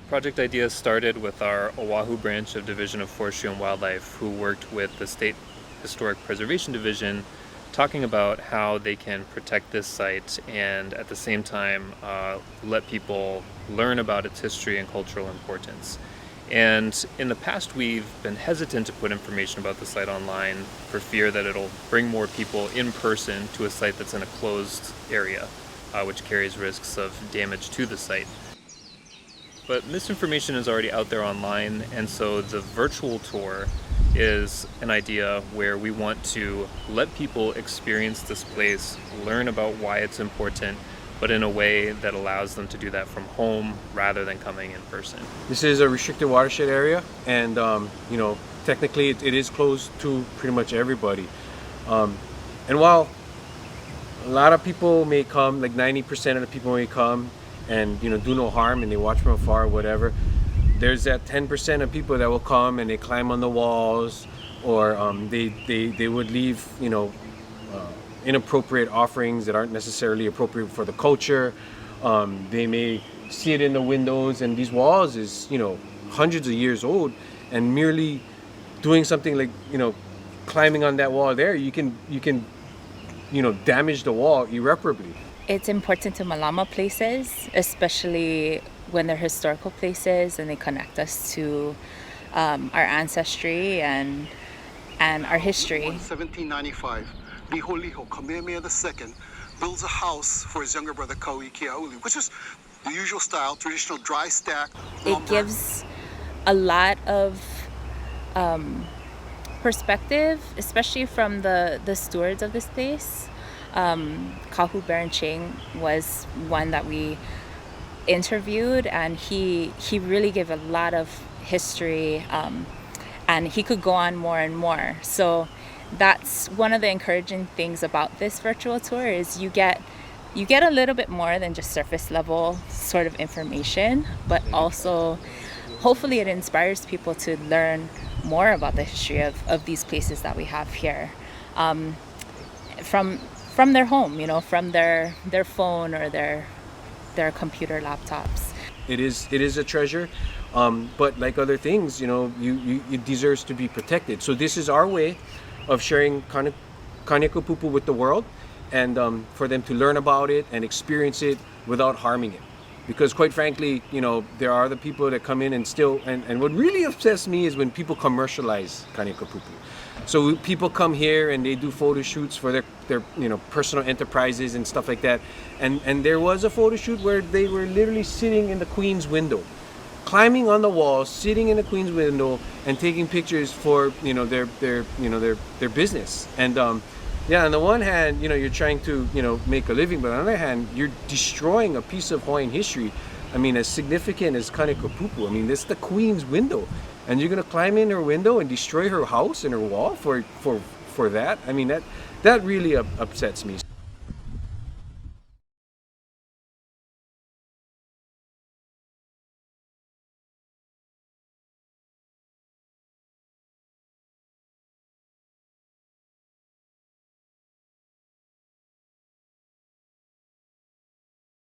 Project idea started with our Oahu branch of Division of Forestry and Wildlife, who worked with the State Historic Preservation Division, talking about how they can protect this site and at the same time let people learn about its history and cultural importance. And in the past, we've been hesitant to put information about the site online for fear that it'll bring more people in person to a site that's in a closed area, which carries risks of damage to the site. But this information is already out there online, and so the virtual tour is an idea where we want to let people experience this place, learn about why it's important, but in a way that allows them to do that from home rather than coming in person. This is a restricted watershed area, and technically it is closed to pretty much everybody. And while a lot of people may come, like 90% of the people may come and do no harm and they watch from afar or whatever, there's that 10% of people that will come and they climb on the walls, or they would leave inappropriate offerings that aren't necessarily appropriate for the culture. They may see it in the windows, and these walls is hundreds of years old, and merely doing something like climbing on that wall there, you can damage the wall irreparably. It's important to malama places, especially when they're historical places and they connect us to our ancestry and our history. In 1795, Liholiho Kamehameha II builds a house for his younger brother Kauai Keauli, which is the usual style, traditional dry stack lumber. It gives a lot of perspective, especially from the stewards of this place. Kahu Baron Ching was one that we interviewed, and he really gave a lot of history, and he could go on more and more. So that's one of the encouraging things about this virtual tour, is you get a little bit more than just surface level sort of information, but also hopefully it inspires people to learn more about the history of these places that we have here, from their home, from their phone or their computer laptops. It is a treasure, but like other things, it deserves to be protected. So this is our way of sharing kaniakapupu with the world, and for them to learn about it and experience it without harming it. Because quite frankly, there are the people that come in and still, and what really upsets me is when people commercialize kaniakapupu. So people come here and they do photo shoots for their personal enterprises and stuff like that. And there was a photo shoot where they were literally sitting in the Queen's window, climbing on the wall, sitting in the Queen's window and taking pictures for their business. And on the one hand, you're trying to make a living, but on the other hand, you're destroying a piece of Hawaiian history. I mean, as significant as kaniakapupu. I mean, this is the Queen's window, and you're gonna climb in her window and destroy her house and her wall for that. I mean, that really upsets me.